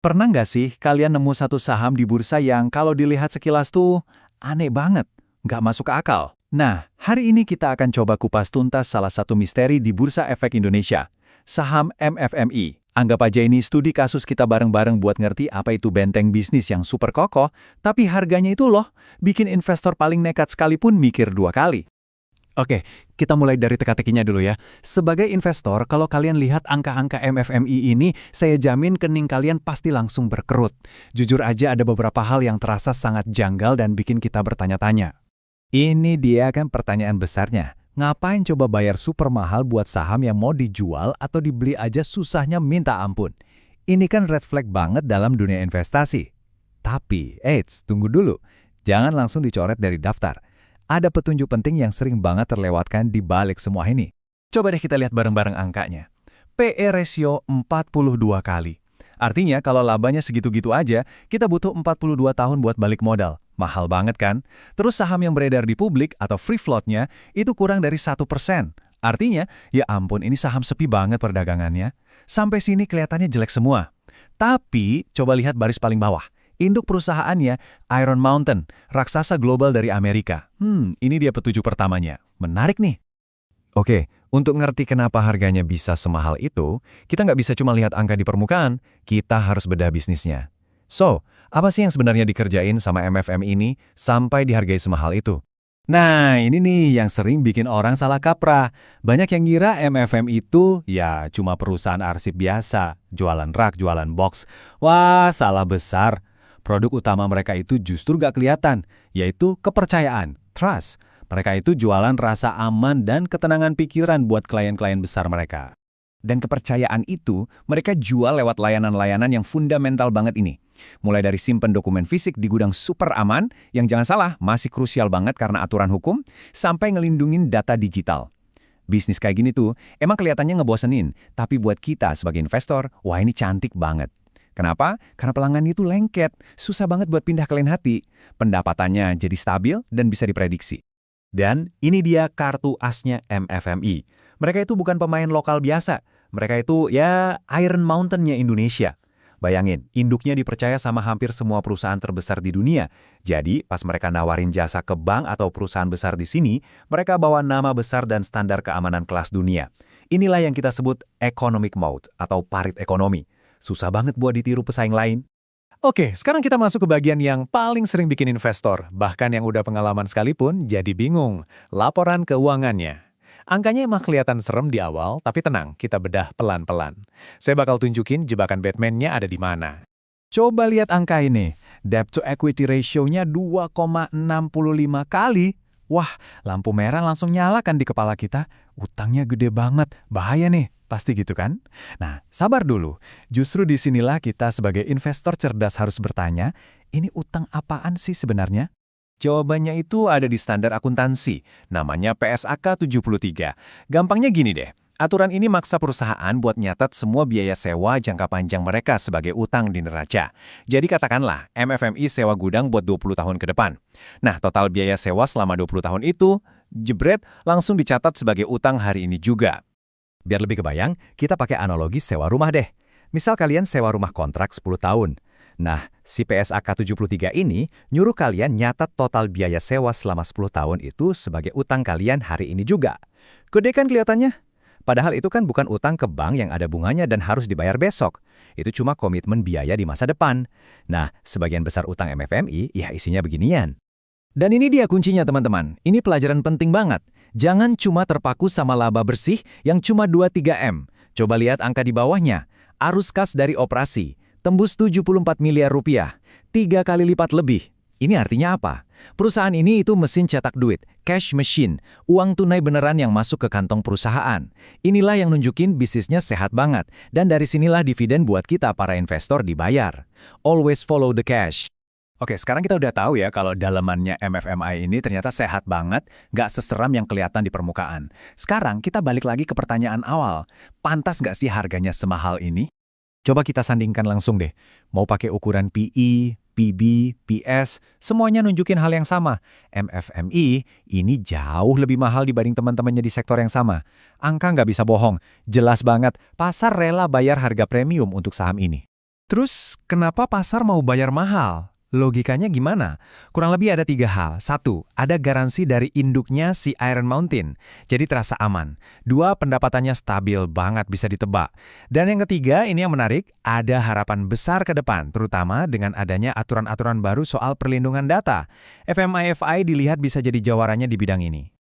Pernah nggak sih kalian nemu satu saham di bursa yang kalau dilihat sekilas tuh aneh banget, nggak masuk ke akal? Nah, hari ini kita akan coba kupas tuntas salah satu misteri di Bursa Efek Indonesia, saham MFMI. Anggap aja ini studi kasus kita bareng-bareng buat ngerti apa itu benteng bisnis yang super kokoh, tapi harganya itu loh, bikin investor paling nekat sekalipun mikir dua kali. Oke, kita mulai dari teka-tekinya dulu ya. Sebagai investor, kalau kalian lihat angka-angka MFMI ini, saya jamin kening kalian pasti langsung berkerut. Jujur aja ada beberapa hal yang terasa sangat janggal dan bikin kita bertanya-tanya. Ini dia kan pertanyaan besarnya. Ngapain coba bayar super mahal buat saham yang mau dijual atau dibeli aja susahnya minta ampun? Ini kan red flag banget dalam dunia investasi. Tapi, eits, tunggu dulu. Jangan langsung dicoret dari daftar. Ada petunjuk penting yang sering banget terlewatkan di balik semua ini. Coba deh kita lihat bareng-bareng angkanya. PE ratio 42 kali. Artinya kalau labanya segitu-gitu aja, kita butuh 42 tahun buat balik modal. Mahal banget kan? Terus saham yang beredar di publik atau free float-nya itu kurang dari 1%. Artinya, ya ampun ini saham sepi banget perdagangannya. Sampai sini kelihatannya jelek semua. Tapi, coba lihat baris paling bawah. Induk perusahaannya Iron Mountain, raksasa global dari Amerika. Ini dia petunjuk pertamanya. Menarik nih. Oke, untuk ngerti kenapa harganya bisa semahal itu, kita nggak bisa cuma lihat angka di permukaan, kita harus bedah bisnisnya. So, apa sih yang sebenarnya dikerjain sama MFM ini sampai dihargai semahal itu? Nah, ini nih yang sering bikin orang salah kaprah. Banyak yang ngira MFM itu ya cuma perusahaan arsip biasa, jualan rak, jualan box. Wah, salah besar. Produk utama mereka itu justru nggak kelihatan, yaitu kepercayaan, trust. Mereka itu jualan rasa aman dan ketenangan pikiran buat klien-klien besar mereka. Dan kepercayaan itu mereka jual lewat layanan-layanan yang fundamental banget ini. Mulai dari simpen dokumen fisik di gudang super aman, yang jangan salah masih krusial banget karena aturan hukum, sampai ngelindungin data digital. Bisnis kayak gini tuh emang kelihatannya ngebosenin, tapi buat kita sebagai investor, wah ini cantik banget. Kenapa? Karena pelanggannya itu lengket, susah banget buat pindah ke lain hati. Pendapatannya jadi stabil dan bisa diprediksi. Dan ini dia kartu asnya MFMI. Mereka itu bukan pemain lokal biasa. Mereka itu ya Iron Mountain-nya Indonesia. Bayangin, induknya dipercaya sama hampir semua perusahaan terbesar di dunia. Jadi, pas mereka nawarin jasa ke bank atau perusahaan besar di sini, mereka bawa nama besar dan standar keamanan kelas dunia. Inilah yang kita sebut economic mode atau parit ekonomi. Susah banget buat ditiru pesaing lain. Oke, sekarang kita masuk ke bagian yang paling sering bikin investor, bahkan yang udah pengalaman sekalipun jadi bingung, laporan keuangannya. Angkanya emang kelihatan serem di awal, tapi tenang, kita bedah pelan-pelan. Saya bakal tunjukin jebakan Batman-nya ada di mana. Coba lihat angka ini, debt to equity ratio-nya 2,65 kali. Wah, lampu merah langsung nyala kan di kepala kita. Utangnya gede banget, bahaya nih. Pasti gitu kan? Nah, sabar dulu. Justru disinilah kita sebagai investor cerdas harus bertanya, ini utang apaan sih sebenarnya? Jawabannya itu ada di standar akuntansi, namanya PSAK 73. Gampangnya gini deh, aturan ini maksa perusahaan buat nyatat semua biaya sewa jangka panjang mereka sebagai utang di neraca. Jadi katakanlah, MFMI sewa gudang buat 20 tahun ke depan. Nah, total biaya sewa selama 20 tahun itu, jebret, langsung dicatat sebagai utang hari ini juga. Biar lebih kebayang, kita pakai analogi sewa rumah deh. Misal kalian sewa rumah kontrak 10 tahun. Nah, si PSAK 73 ini nyuruh kalian nyatat total biaya sewa selama 10 tahun itu sebagai utang kalian hari ini juga. Gede kan kelihatannya? Padahal itu kan bukan utang ke bank yang ada bunganya dan harus dibayar besok. Itu cuma komitmen biaya di masa depan. Nah, sebagian besar utang MFMI ya isinya beginian. Dan ini dia kuncinya teman-teman, ini pelajaran penting banget. Jangan cuma terpaku sama laba bersih yang cuma 2-3 M. Coba lihat angka di bawahnya, arus kas dari operasi, tembus 74 miliar rupiah, 3 kali lipat lebih. Ini artinya apa? Perusahaan ini itu mesin cetak duit, cash machine, uang tunai beneran yang masuk ke kantong perusahaan. Inilah yang nunjukin bisnisnya sehat banget, dan dari sinilah dividen buat kita para investor dibayar. Always follow the cash. Oke, sekarang kita udah tahu ya kalau dalamannya MFMI ini ternyata sehat banget, nggak seseram yang kelihatan di permukaan. Sekarang kita balik lagi ke pertanyaan awal. Pantas nggak sih harganya semahal ini? Coba kita sandingkan langsung deh. Mau pakai ukuran PE, PB, PS, semuanya nunjukin hal yang sama. MFMI ini jauh lebih mahal dibanding teman-temannya di sektor yang sama. Angka nggak bisa bohong. Jelas banget, pasar rela bayar harga premium untuk saham ini. Terus, kenapa pasar mau bayar mahal? Logikanya gimana? Kurang lebih ada 3 hal. 1, ada garansi dari induknya si Iron Mountain, jadi terasa aman. 2, pendapatannya stabil banget bisa ditebak. Dan yang ketiga, ini yang menarik, ada harapan besar ke depan, terutama dengan adanya aturan-aturan baru soal perlindungan data. FMIFI dilihat bisa jadi jawarannya di bidang ini.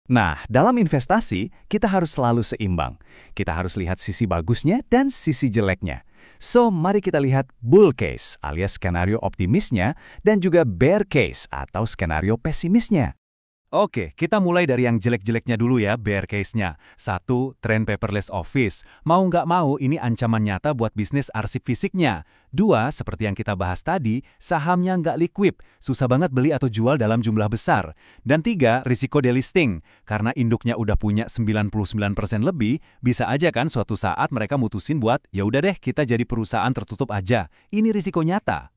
Nah, dalam investasi, kita harus selalu seimbang. Kita harus lihat sisi bagusnya dan sisi jeleknya. So, mari kita lihat bull case alias skenario optimisnya dan juga bear case atau skenario pesimisnya. Oke, kita mulai dari yang jelek-jeleknya dulu ya, bear case-nya. 1, tren paperless office. Mau nggak mau, ini ancaman nyata buat bisnis arsip fisiknya. 2, seperti yang kita bahas tadi, sahamnya nggak liquid, susah banget beli atau jual dalam jumlah besar. Dan 3, risiko delisting. Karena induknya udah punya 99% lebih, bisa aja kan suatu saat mereka mutusin buat, ya udah deh kita jadi perusahaan tertutup aja. Ini risiko nyata.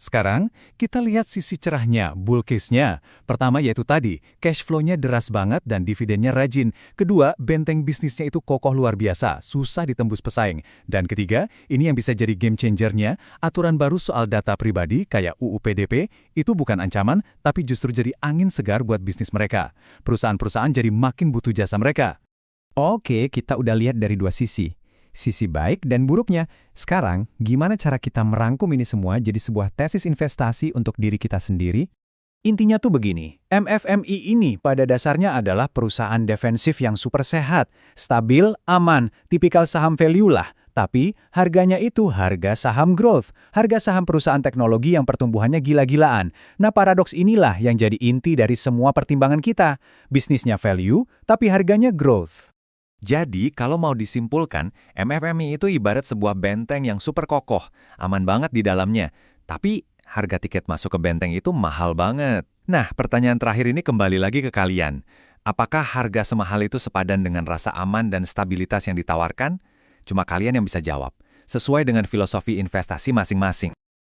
Sekarang, kita lihat sisi cerahnya, bull case-nya. Pertama yaitu tadi, cash flow-nya deras banget dan dividennya rajin. Kedua, benteng bisnisnya itu kokoh luar biasa, susah ditembus pesaing. Dan ketiga, ini yang bisa jadi game changer-nya, aturan baru soal data pribadi kayak UU PDP, itu bukan ancaman, tapi justru jadi angin segar buat bisnis mereka. Perusahaan-perusahaan jadi makin butuh jasa mereka. Oke, kita udah lihat dari 2 sisi baik dan buruknya. Sekarang, gimana cara kita merangkum ini semua jadi sebuah tesis investasi untuk diri kita sendiri? Intinya tuh begini, MFMI ini pada dasarnya adalah perusahaan defensif yang super sehat, stabil, aman, tipikal saham value lah. Tapi, harganya itu harga saham growth, harga saham perusahaan teknologi yang pertumbuhannya gila-gilaan. Nah, paradoks inilah yang jadi inti dari semua pertimbangan kita. Bisnisnya value, tapi harganya growth. Jadi, kalau mau disimpulkan, MFMI itu ibarat sebuah benteng yang super kokoh, aman banget di dalamnya. Tapi, harga tiket masuk ke benteng itu mahal banget. Nah, pertanyaan terakhir ini kembali lagi ke kalian. Apakah harga semahal itu sepadan dengan rasa aman dan stabilitas yang ditawarkan? Cuma kalian yang bisa jawab, sesuai dengan filosofi investasi masing-masing.